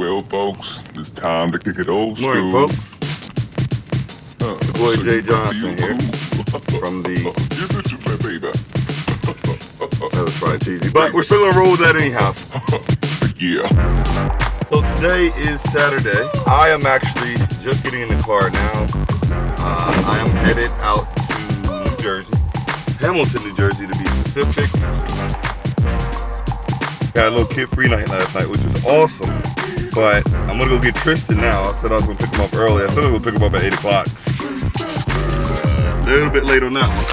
Well, folks, it's time to kick it old school. Morning, folks. The boy Jay Johnson here from the... That was probably cheesy, but we're still gonna roll with that anyhow. Yeah. So today is Saturday. I am actually just getting in the car now. I am headed out to New Jersey, Hamilton, New Jersey to be specific. Got a little kid-free night last night, which was awesome. But I'm gonna go get Tristan now. I said I was gonna pick him up early. I said I was gonna pick him up at 8 o'clock. A little bit late on that one.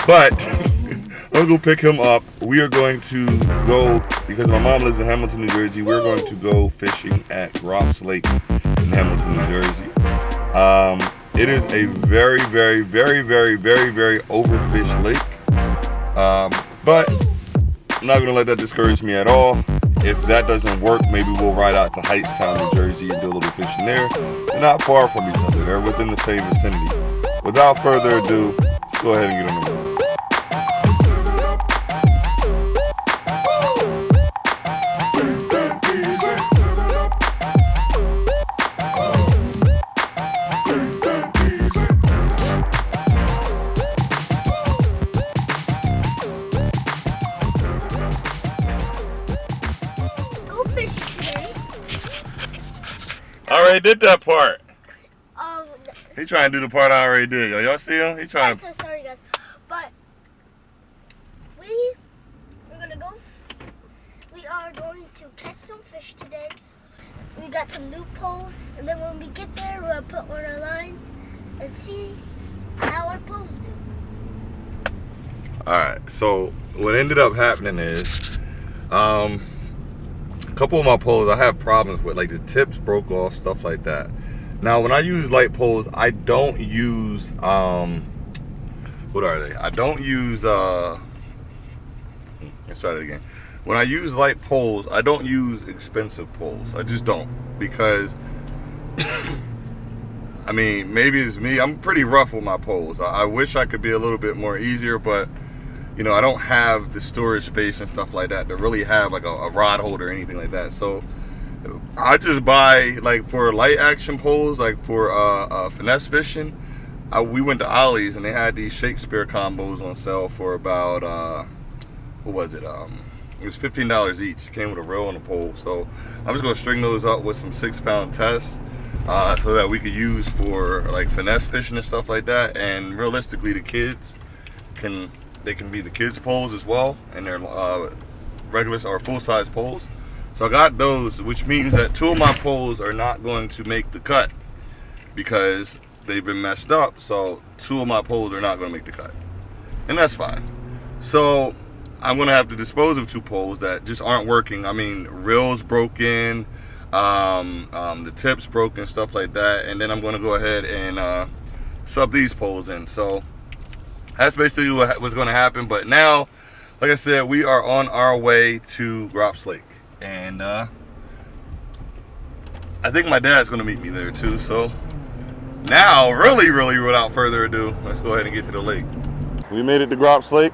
But I'm gonna go pick him up. We are going to go, because my mom lives in Hamilton, New Jersey, we're going to go fishing at Gropps Lake in Hamilton, New Jersey. It is a very overfished lake. But I'm not gonna let that discourage me at all. If that doesn't work, maybe we'll ride out to Hightstown, New Jersey and do a little fishing there. They're not far from each other. They're within the same vicinity. Without further ado, let's go ahead and get on the road. I already did that part. He trying to do the part I already did. Yo, y'all see him? He trying to. Sorry guys, but we are going to catch some fish today. We got some new poles, and then when we get there, we'll put on our lines and see how our poles do. All right. So what ended up happening is, a couple of my poles I have problems with, like the tips broke off, stuff like that. Now when I use light poles, I don't use what are they? I don't use let's try it again. When I use light poles, I don't use expensive poles. I just don't, because I mean, maybe it's me. I'm pretty rough with my poles. I wish I could be a little bit more easier, but you know, I don't have the storage space and stuff like that to really have like a rod holder or anything like that. So I just buy, like, for light action poles, like for finesse fishing. We went to Ollie's and they had these Shakespeare combos on sale for about what was it? It was $15 each. It came with a reel and a pole. So I'm just gonna string those up with some 6-pound tests so that we could use for like finesse fishing and stuff like that. And realistically, the kids can be the kids' poles as well, and they're regular or full-size poles. So I got those, which means that 2 of my poles are not going to make the cut because they've been messed up. So 2 of my poles are not going to make the cut, and that's fine. So I'm going to have to dispose of 2 poles that just aren't working. I mean, reels broken, the tips broken, stuff like that. And then I'm going to go ahead and sub these poles in. So that's basically what was going to happen. But now, like I said, we are on our way to Gropps Lake, and I think my dad's going to meet me there too. So now, really without further ado, let's go ahead and get to the lake. We made it to Gropps Lake.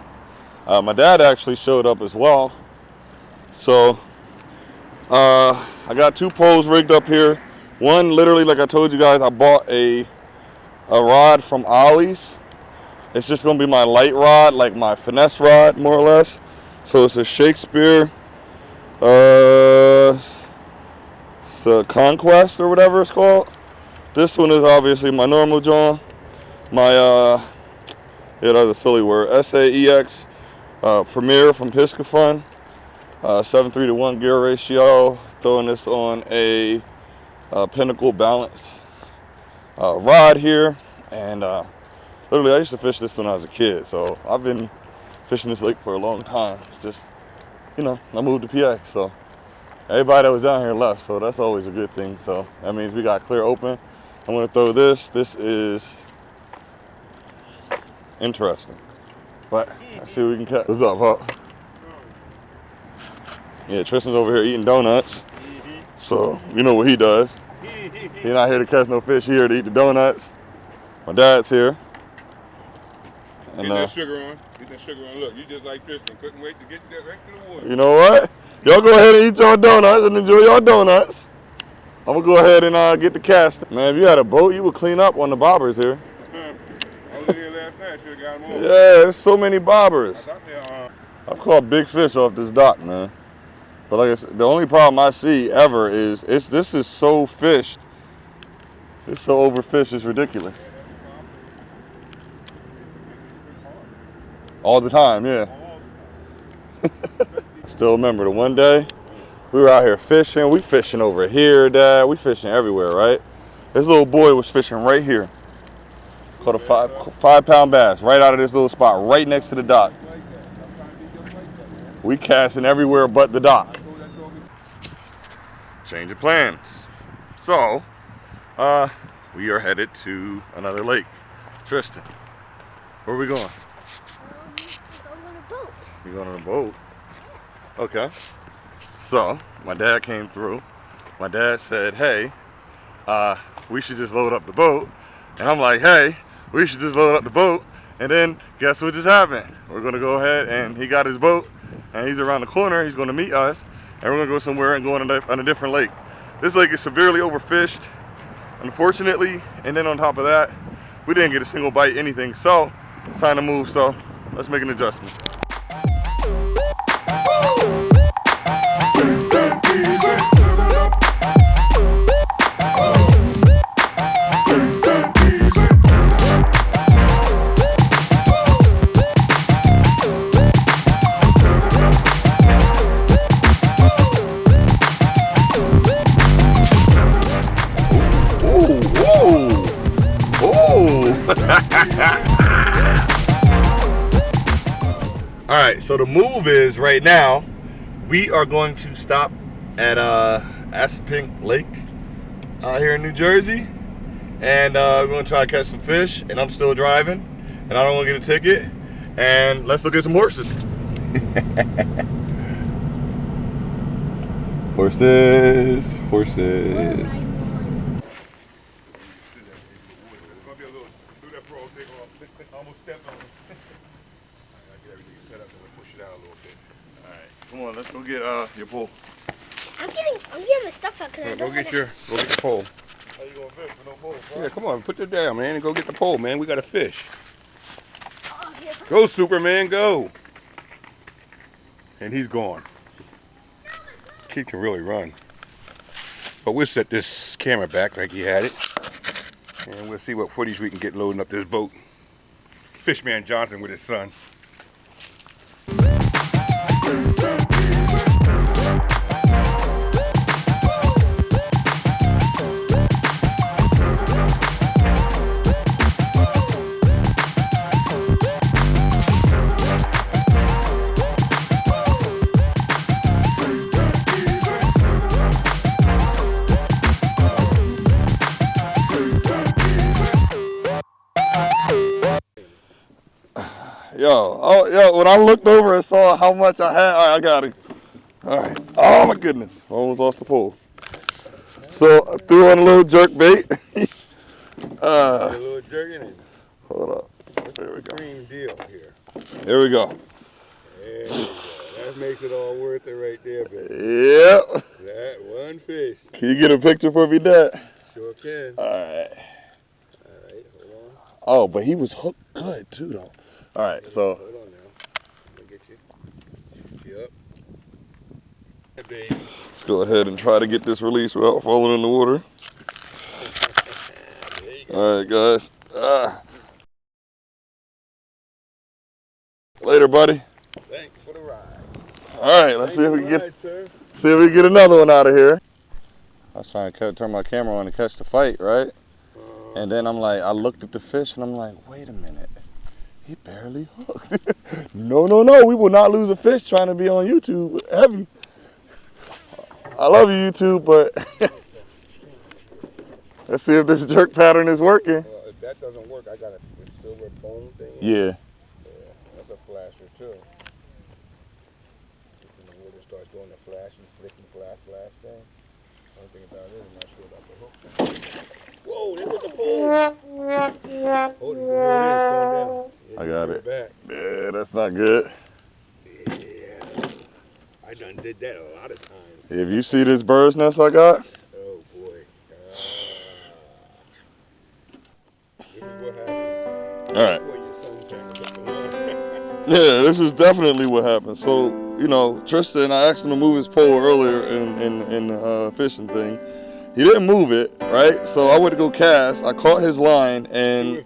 My dad actually showed up as well. So I got 2 poles rigged up here. One, literally, like I told you guys, I bought a rod from Ollie's. It's just gonna be my light rod, like my finesse rod, more or less. So it's a Shakespeare, it's a Conquest or whatever it's called. This one is obviously my normal John. My yeah, that's a Philly word. SAEX Premier from Piscafun. 7:3-to-1 gear ratio. Throwing this on a Pinnacle Balance rod here, and literally, I used to fish this when I was a kid, so I've been fishing this lake for a long time. It's just, you know, I moved to PA, so everybody that was down here left, so that's always a good thing. So that means we got clear open. I'm gonna throw this. This is interesting, but let's see what we can catch. What's up, Huck? Yeah, Tristan's over here eating donuts, so you know what he does. He's not here to catch no fish, here to eat the donuts. My dad's here. And, get that sugar on. Get that sugar on. Look, you just like Tristan. Couldn't wait to get that right to the water. You know what? Y'all go ahead and eat your donuts and enjoy your donuts. I'm gonna go ahead and get the cast. Man, if you had a boat, you would clean up on the bobbers here. I was in here last night. Should have got them all. Yeah, there's so many bobbers. I've caught big fish off this dock, man. But like I said, the only problem I see ever is this is so fished. It's so overfished, it's ridiculous. All the time, yeah. Still remember the one day we were out here fishing. We fishing over here, Dad. We fishing everywhere, right? This little boy was fishing right here. Caught a 5-pound bass right out of this little spot right next to the dock. We casting everywhere but the dock. Change of plans. So, we are headed to another lake. Tristan, where are we going? I'm on a boat. You going on a boat? Okay. So, my dad came through. My dad said, hey, we should just load up the boat. And I'm like, hey, we should just load up the boat. And then, guess what just happened? We're going to go ahead and he got his boat. And he's around the corner. He's going to meet us. And we're going to go somewhere and go on a different lake. This lake is severely overfished, unfortunately. And then on top of that, we didn't get a single bite, anything. So, it's time to move. So, let's make an adjustment. All right, so the move is right now we are going to stop at Assunpink Lake out here in New Jersey, and we're going to try to catch some fish. And I'm still driving, and I don't want to get a ticket. And let's look at some horses. Horses, horses. Come on, let's go get your pole. I'm getting my stuff out because I don't Go get your pole. How you gonna fish with no pole, bro? Yeah, come on, put that down, man, and go get the pole, man. We got to fish. Oh, here. Go, Superman, go. And he's gone. Kid can really run. But we'll set this camera back like he had it, and we'll see what footage we can get loading up this boat. Fishman Johnson with his son. Yo, when I looked over and saw how much I had, all right, I got it. All right. Oh my goodness, I almost lost the pole. So I threw on a little jerk bait. A little jerk in it. Hold up. There we go. Green deal here. Here we go. There we go. That makes it all worth it right there, baby. Yep. That one fish. Can you get a picture for me, Dad? Sure can. All right. All right, hold on. Oh, but he was hooked good too, though. All right, so. Hold on now. I'm gonna get you. Shoot you up. Hey, baby. Let's go ahead and try to get this release without falling in the water. All right, guys. Later, buddy. Thanks for the ride. All right, let's see if we can get another one out of here. I was trying to turn my camera on to catch the fight, right? And then I'm like, I looked at the fish and I'm like, wait a minute. He barely hooked. No, we will not lose a fish trying to be on YouTube heavy. I love you, YouTube, but let's see if this jerk pattern is working. Well, if that doesn't work, I got a silver bone thing. Yeah. That's a flasher too. When the water starts doing the flashy, flicky, flash thing. One thing about it, I'm not sure about the hook. Whoa, there was the pole. Hold it, it's going down. I got it. Back. Yeah, that's not good. Yeah, I done did that a lot of times. If you see this bird's nest I got, Oh boy. All right. Yeah, this is definitely what happened. So, you know, Tristan, I asked him to move his pole earlier in fishing thing. He didn't move it, right? So I went to go cast. I caught his line and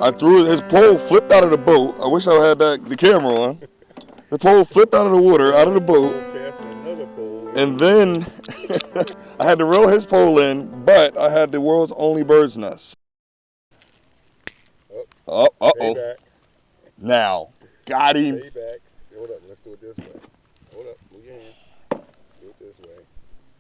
I threw it. His pole flipped out of the boat. I wish I had the camera on. The pole flipped out of the water, out of the boat. And then I had to reel his pole in, but I had the world's only bird's nest. Uh-oh. Now, got him. Payback. Hold up, let's do it this way. Hold up, move your hand. Do it this way.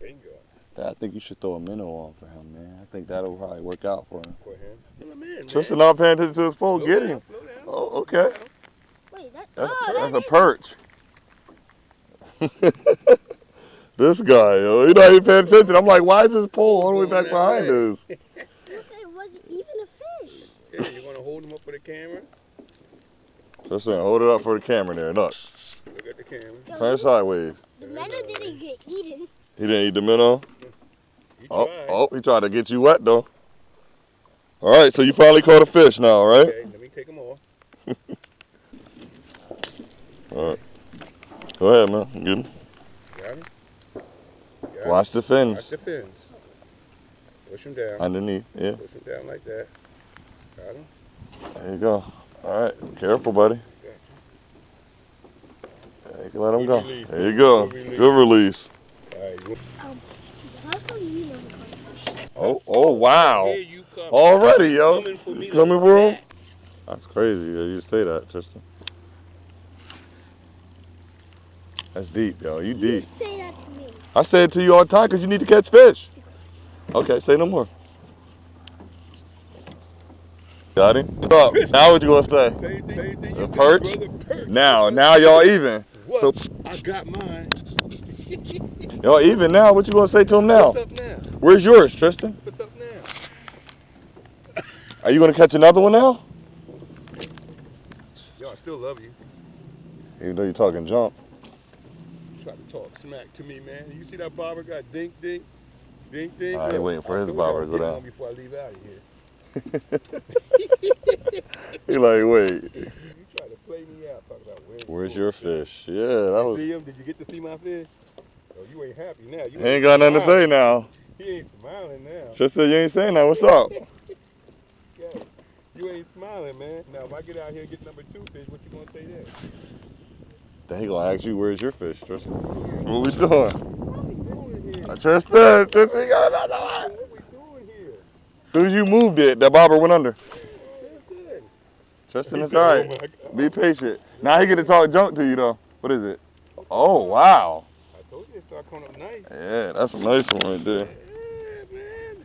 Bingo. I think you should throw a minnow on for him, man. I think that'll probably work out for him. For him. Fill him in, Tristan not paying attention to his pole. Slow Get down, him. slow down. Oh, okay. Wait, That's a perch. This guy, yo, he not even paying attention. I'm like, why is this pole all the way back behind us? It wasn't even a fish. Yeah, you want to hold him up for the camera? Tristan, hold it up for the camera there. Look. Look at the camera. Turn sideways. The minnow didn't get eaten. He didn't eat the minnow? Oh, he tried to get you wet, though. All right, so you finally caught a fish now, right? Okay, let me take him off. All right. Go ahead, man. Get him. Got him? Watch the fins. Watch the fins. Push him down. Underneath, yeah. Push him down like that. Got him? There you go. All right, careful, buddy. You can let him go. Release. There you go. Good release. All right. How come you don't catch fish? Oh, wow. Here you come. Already, yo. Coming for me. You coming for him? That's crazy. Yeah, you say that, Tristan. That's deep, yo. You You deep. say that to me. I say it to you all the time because you need to catch fish. Okay, say no more. Got him? What's up? Now what you gonna say? The perch? Now y'all even. What? So, I got mine. Y'all even now. What you gonna say to him now? What's up now? Where's yours, Tristan? What's up now? Are you gonna catch another one now? Yo, I still love you. Even though you're talking junk. Try to talk smack to me, man. You see that bobber got dink, dink, dink, dink? I ain't waiting for his bobber to go down. Before I leave out of here. He like, wait. You try to play me out, talk about where's your fish? Yeah, that was. See him? Did you get to see my fish? Oh, you ain't happy now. You He ain't got nothing to say now. He ain't smiling now. Tristan, you ain't saying that. What's up? Yeah. You ain't smiling, man. Now, if I get out here and get number 2 fish, what you gonna say then? Then he gonna ask you, where's your fish, Tristan? What we doing? What we doing here? Tristan, you got another one. What we doing here? As soon as you moved it, that bobber went under. Tristan. Tristan, He it's said, all "Oh right. my God." Be patient. Now he get to talk junk to you though. What is it? Oh, wow. I told you it start coming up nice. Yeah, that's a nice one right there. Yeah, man.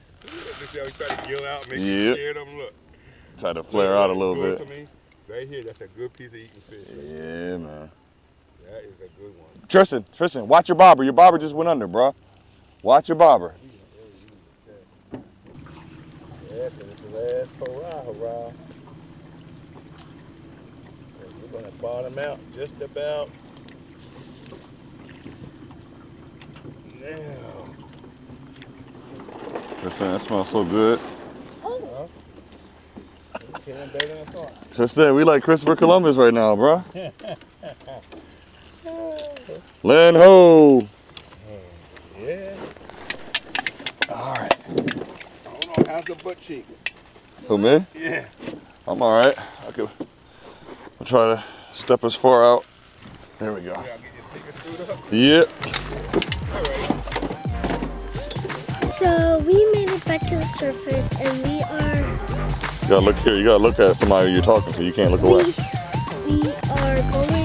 This how we try to gill out, make Yep. you scared of them. Look. Try to flare out a little Good bit. for me. Right here, that's a good piece of eating fish. Right Yeah, there. man. That is a good one. Tristan, watch your bobber. Your bobber just went under, bro. Watch your bobber. Yes, and it's the last hurrah. We're going to bottom out just about now. Tristan, that smells so good. Feeling better than I thought. Tristan, we like Christopher Columbus right now, bro. Land ho. Yeah. All right. Hold on, how's the butt cheeks? Who, me? Yeah. I'm all right. I'll try to step as far out. There we go. I'll get your sticker screwed up. Yep. So we made it back to the surface, and we are. You gotta look here. You gotta look at somebody you're talking to. You can't look away. We are going